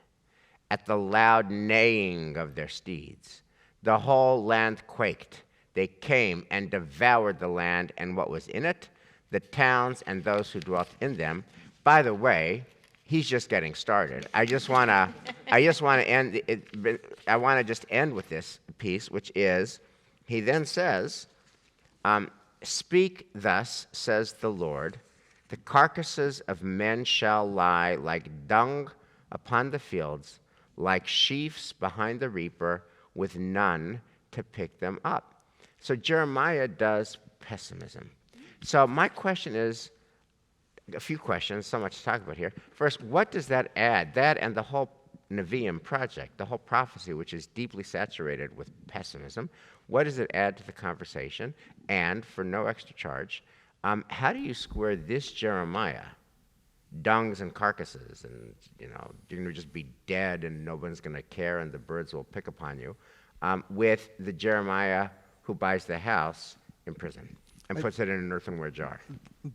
S1: at the loud neighing of their steeds. The whole land quaked. They came and devoured the land and what was in it, the towns and those who dwelt in them. By the way, he's just getting started. I just want to end it. I want to just end with this piece, which is, he then says, "Speak thus, says the Lord, the carcasses of men shall lie like dung upon the fields, like sheaves behind the reaper, with none to pick them up." So Jeremiah does pessimism. So my question is, a few questions, so much to talk about here. First, what does that add? That and the whole Nevi'im project, the whole prophecy, which is deeply saturated with pessimism, what does it add to the conversation? And for no extra charge, how do you square this Jeremiah, dungs and carcasses, and you're going to just be dead and no one's going to care and the birds will pick upon you, with the Jeremiah who buys the house in prison and puts it in an earthenware jar?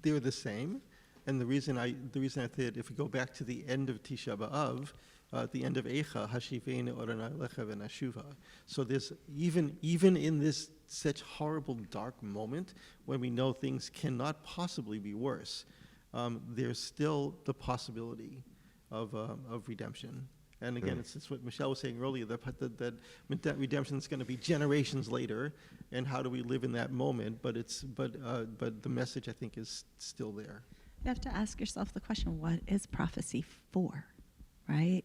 S4: They're the same. And the reason I said, if we go back to the end of Tisha B'Av, at the end of Eicha, Hashiveni Oronai Lecha v'Nashuva. So there's even in this such horrible dark moment when we know things cannot possibly be worse, there's still the possibility of redemption. And again, it's what Michelle was saying earlier, that redemption is going to be generations later, and how do we live in that moment? But the message, I think, is still there.
S3: You have to ask yourself the question, what is prophecy for, right?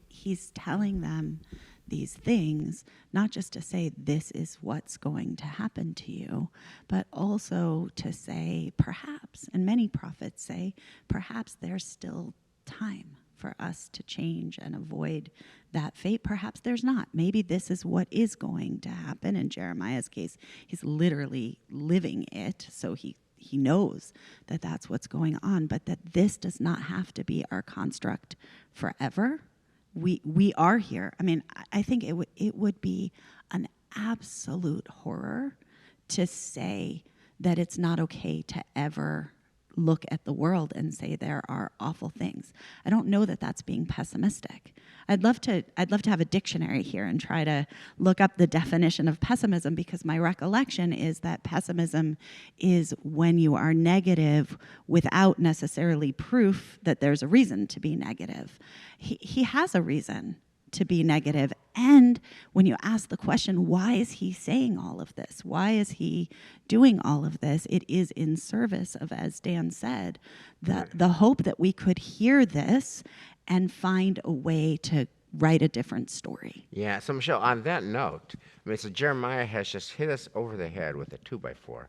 S3: He's telling them these things, not just to say this is what's going to happen to you, but also to say perhaps, and many prophets say, perhaps there's still time for us to change and avoid that fate. Perhaps there's not. Maybe this is what is going to happen. In Jeremiah's case, he's literally living it, so he knows that that's what's going on, but that this does not have to be our construct forever. We are here. I mean, I think it would be an absolute horror to say that it's not okay to ever look at the world and say there are awful things. I don't know that that's being pessimistic. I'd love to have a dictionary here and try to look up the definition of pessimism, because my recollection is that pessimism is when you are negative without necessarily proof that there's a reason to be negative. He has a reason to be negative. And when you ask the question, why is he saying all of this? Why is he doing all of this? It is in service of, as Dan said, the hope that we could hear this and find a way to write a different story.
S1: Yeah, so Michelle, on that note, so Jeremiah has just hit us over the head with a 2x4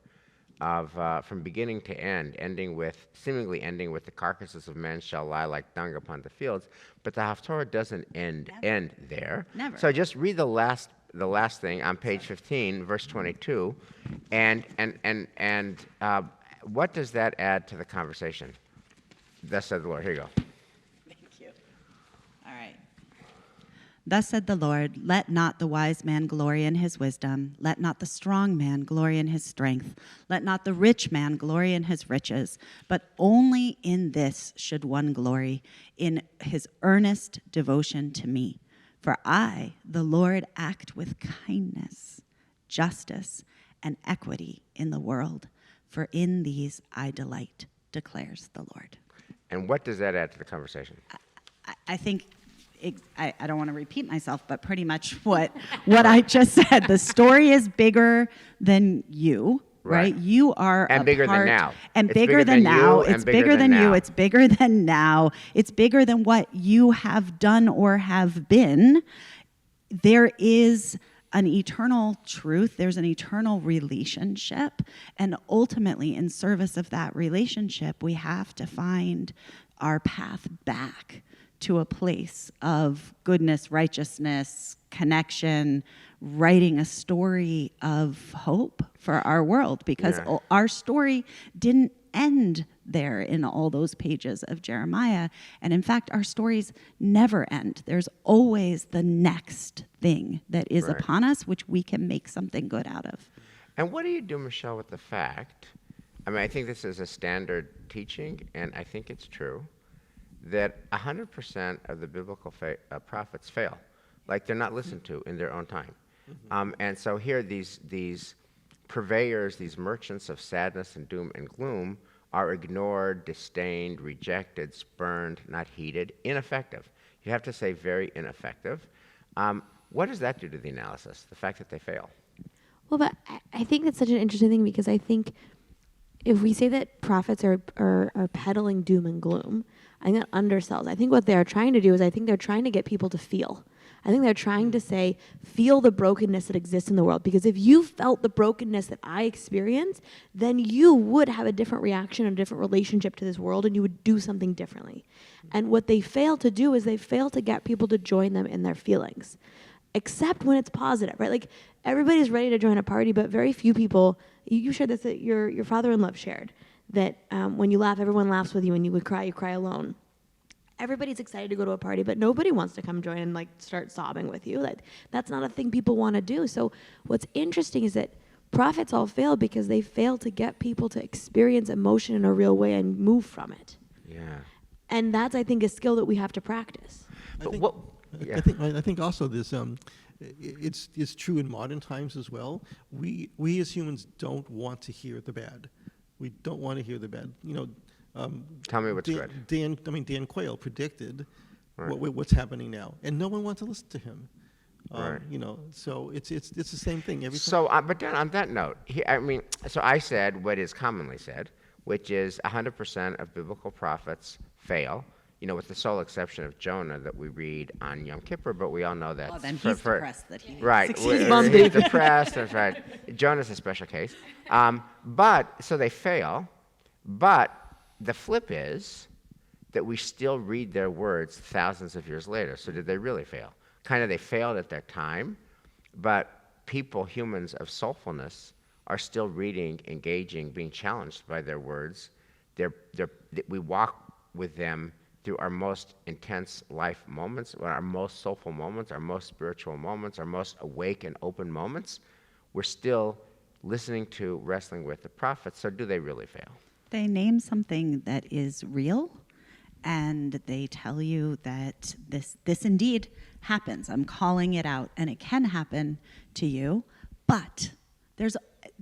S1: of from beginning to end, seemingly ending with the carcasses of men shall lie like dung upon the fields, but the Haftorah doesn't end there.
S3: Never.
S1: So just read the last thing on page 15, verse 22, and what does that add to the conversation? Thus said the Lord. Here you go.
S3: Thank you. All right. Thus said the Lord, let not the wise man glory in his wisdom, let not the strong man glory in his strength, let not the rich man glory in his riches, but only in this should one glory, in his earnest devotion to me. For I, the Lord, act with kindness, justice, and equity in the world, for in these I delight, declares the Lord.
S1: And what does that add to the conversation?
S3: I think I don't want to repeat myself, but pretty much what I just said. The story is bigger than you, right? You are
S1: and
S3: a
S1: bigger
S3: part,
S1: than now.
S3: and
S1: It's
S3: bigger than now.
S1: you,
S3: It's bigger than
S1: now.
S3: you. It's bigger than now. It's bigger than what you have done or have been. There is an eternal truth, there's an eternal relationship, and ultimately in service of that relationship, we have to find our path back to a place of goodness, righteousness, connection, writing a story of hope for our world, because our story didn't end there in all those pages of Jeremiah. And in fact, our stories never end. There's always the next thing that is upon us, which we can make something good out of.
S1: And what do you do, Michelle, with the fact, I mean, I think this is a standard teaching, and I think it's true, that 100% of the biblical prophets fail. Like, they're not listened to in their own time. And so here, these purveyors, these merchants of sadness and doom and gloom, are ignored, disdained, rejected, spurned, not heeded, ineffective. You have to say very ineffective. What does that do to the analysis, the fact that they fail?
S2: Well, but I think that's such an interesting thing, because I think if we say that prophets are peddling doom and gloom, I think that undersells. I think what they're trying to do is I think they're trying to get people to feel. I think they're trying to say, feel the brokenness that exists in the world. Because if you felt the brokenness that I experience, then you would have a different reaction, a different relationship to this world, and you would do something differently. And what they fail to do is they fail to get people to join them in their feelings, except when it's positive, right? Like, everybody's ready to join a party, but very few people, you shared this, that your father-in-law shared, that when you laugh, everyone laughs with you, and you cry alone. Everybody's excited to go to a party, but nobody wants to come join and like start sobbing with you. That's not a thing people want to do. So what's interesting is that prophets all fail because they fail to get people to experience emotion in a real way and move from it.
S1: Yeah.
S2: And that's, I think, a skill that we have to practice.
S4: I think also this it's true in modern times as well. We as humans don't want to hear the bad. We don't want to hear the bad. You know.
S1: Tell me what's good.
S4: Dan Quayle predicted what's happening now, and no one wants to listen to him. You know, so it's the same thing every time.
S1: So, but then on that note, so I said what is commonly said, which is 100% of biblical prophets fail. You know, with the sole exception of Jonah that we read on Yom Kippur, but we all know that.
S3: Well, then he's depressed that he
S1: He's depressed. That's right. Jonah's a special case. But so they fail, but the flip is that we still read their words thousands of years later. So did they really fail? Kind of, they failed at their time, but people, humans of soulfulness, are still reading, engaging, being challenged by their words. We walk with them through our most intense life moments, our most soulful moments, our most spiritual moments, our most awake and open moments. We're still listening to, wrestling with the prophets. So do they really fail?
S3: They name something that is real, and they tell you that this indeed happens. I'm calling it out, and it can happen to you, but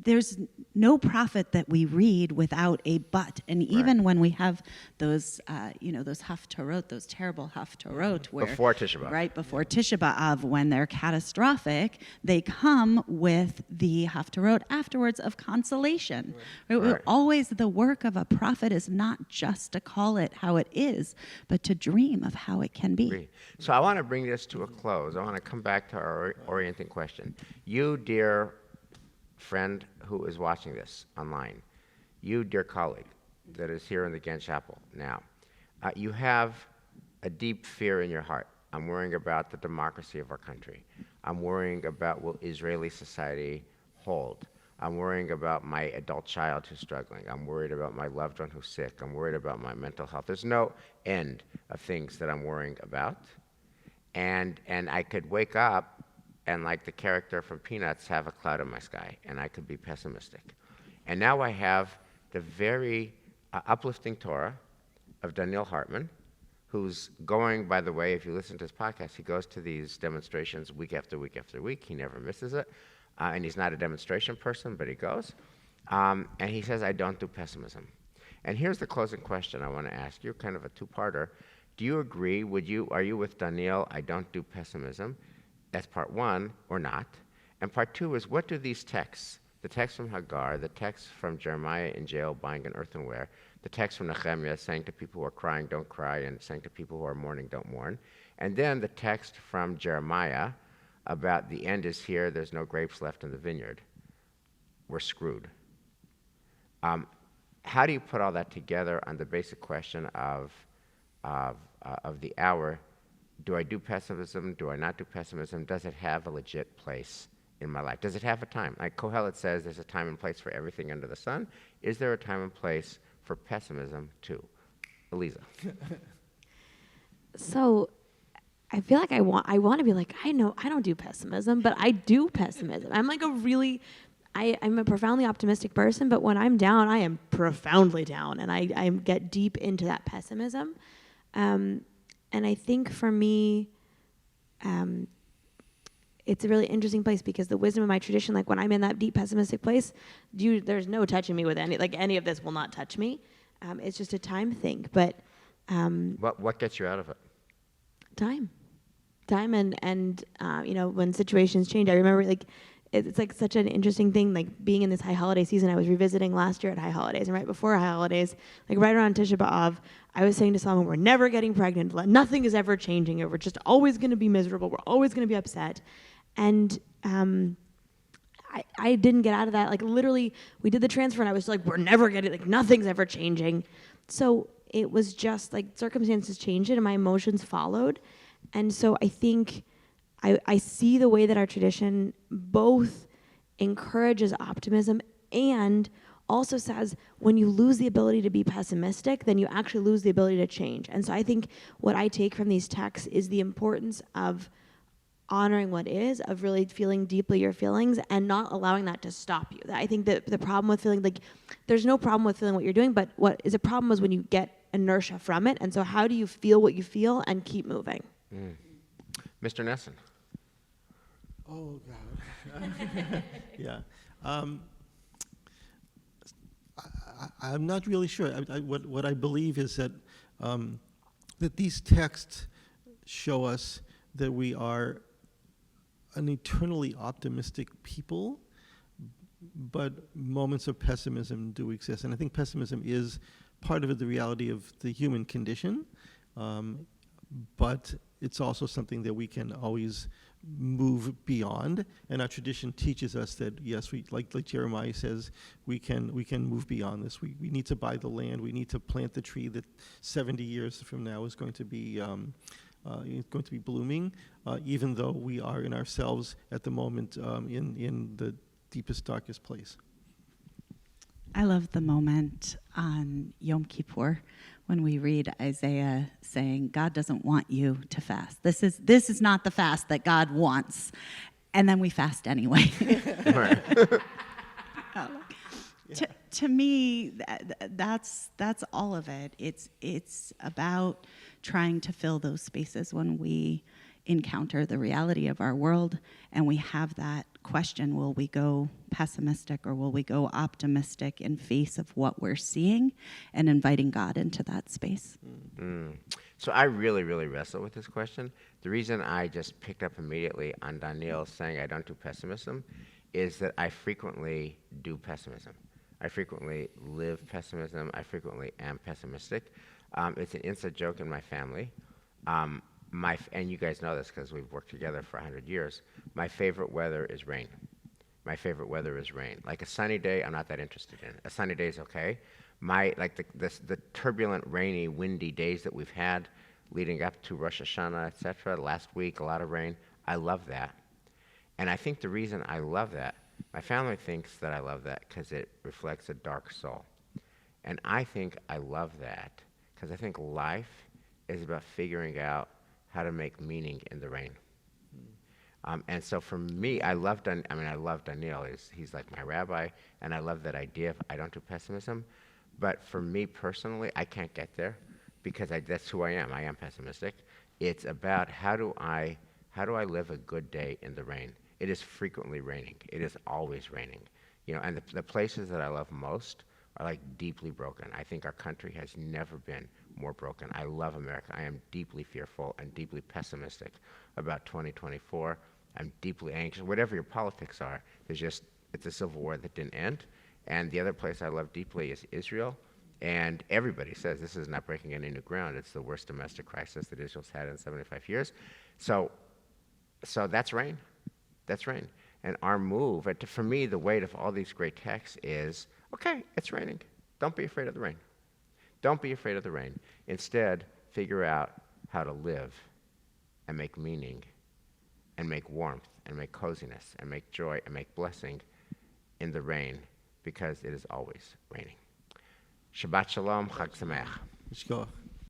S3: there's no prophet that we read without a but. And even when we have those, those haftarot, those terrible haftarot, where
S1: before Tisha B'Av.
S3: Right, before Tisha B'Av, when they're catastrophic, they come with the haftarot afterwards of consolation. Right. Always the work of a prophet is not just to call it how it is, but to dream of how it can be.
S1: So I want to bring this to a close. I want to come back to our orienting question. You, dear friend who is watching this online, you, dear colleague that is here in the Ghent Chapel now, you have a deep fear in your heart. I'm worrying about the democracy of our country. I'm worrying about will Israeli society hold. I'm worrying about my adult child who's struggling. I'm worried about my loved one who's sick. I'm worried about my mental health. There's no end of things that I'm worrying about. And I could wake up and, like the character from Peanuts, have a cloud in my sky, and I could be pessimistic. And now I have the very uplifting Torah of Donniel Hartman, who's going, by the way, if you listen to his podcast, he goes to these demonstrations week after week after week. He never misses it. And he's not a demonstration person, but he goes. And he says, I don't do pessimism. And here's the closing question I want to ask you, kind of a two-parter. Do you agree? Are you with Donniel, I don't do pessimism? That's part one, or not. And part two is, what do these texts, the text from Hagar, the text from Jeremiah in jail buying an earthenware, the text from Nehemiah saying to people who are crying, don't cry, and saying to people who are mourning, don't mourn, and then the text from Jeremiah about the end is here, there's no grapes left in the vineyard. We're screwed. How do you put all that together on the basic question of the hour? Do I do pessimism? Do I not do pessimism? Does it have a legit place in my life? Does it have a time? Like Kohelet says, there's a time and place for everything under the sun. Is there a time and place for pessimism too? Eliza.
S2: So I feel like I want to be like, I know I don't do pessimism, but I do pessimism. I'm like I'm a profoundly optimistic person, but when I'm down, I am profoundly down, and I get deep into that pessimism. And I think for me, it's a really interesting place because the wisdom of my tradition, like when I'm in that deep pessimistic place, there's no touching me with any of this will not touch me. It's just a time thing. But
S1: What gets you out of it?
S2: time and when situations change. I remember it's like such an interesting thing, like being in this high holiday season. I was revisiting last year at high holidays, and right before high holidays, like right around Tisha B'Av, I was saying to someone, we're never getting pregnant. Nothing is ever changing. We're just always going to be miserable. We're always going to be upset. And I didn't get out of that. Like literally, we did the transfer, and I was like, we're never getting, like nothing's ever changing. So it was just like circumstances changed, and my emotions followed. And so I think I see the way that our tradition both encourages optimism and also says when you lose the ability to be pessimistic, then you actually lose the ability to change. And so I think what I take from these texts is the importance of honoring what is, of really feeling deeply your feelings and not allowing that to stop you. I think that the problem with feeling, like, there's no problem with feeling what you're doing, but what is a problem is when you get inertia from it. And so how do you feel what you feel and keep moving?
S1: Mr. Nesson.
S4: Oh, God. Yeah. I'm not really sure. What I believe is that that these texts show us that we are an eternally optimistic people, but moments of pessimism do exist. And I think pessimism is part of the reality of the human condition, but it's also something that we can always move beyond. And our tradition teaches us that, yes, we like Jeremiah says, we can move beyond this. We need to buy the land. We need to plant the tree that 70 years from now is going to be blooming, even though we are in ourselves at the moment in the deepest, darkest place.
S3: I love the moment on Yom Kippur when we read Isaiah saying, God doesn't want you to fast. This is not the fast that God wants. And then we fast anyway. To me, that's all of it. It's about trying to fill those spaces when we encounter the reality of our world and we have that question, will we go pessimistic or will we go optimistic in face of what we're seeing, and inviting God into that space.
S1: So I really, really wrestle with this question. The reason I just picked up immediately on Donniel saying I don't do pessimism is that I frequently do pessimism. I frequently live pessimism. I frequently am pessimistic. It's an inside joke in my family. And you guys know this because we've worked together for 100 years. My favorite weather is rain. My favorite weather is rain. Like a sunny day, I'm not that interested in. A sunny day is okay. The turbulent, rainy, windy days that we've had leading up to Rosh Hashanah, etc. Last week, a lot of rain. I love that. And I think the reason I love that, my family thinks that I love that because it reflects a dark soul. And I think I love that because I think life is about figuring out how to make meaning in the rain. And so for me, I love Donniel. He's like my rabbi, and I love that idea of I don't do pessimism. But for me personally, I can't get there because that's who I am. I am pessimistic. It's about how do I live a good day in the rain? It is frequently raining. It is always raining. And the places that I love most are like deeply broken. I think our country has never been more broken. I love America. I am deeply fearful and deeply pessimistic about 2024. I'm deeply anxious. Whatever your politics are, it's a civil war that didn't end. And the other place I love deeply is Israel. And everybody says this is not breaking any new ground. It's the worst domestic crisis that Israel's had in 75 years. So that's rain. That's rain. And our move, for me, the weight of all these great texts is, okay, it's raining. Don't be afraid of the rain. Don't be afraid of the rain. Instead, figure out how to live and make meaning and make warmth and make coziness and make joy and make blessing in the rain because it is always raining. Shabbat Shalom, Chag Sameach.
S4: Mishkoach.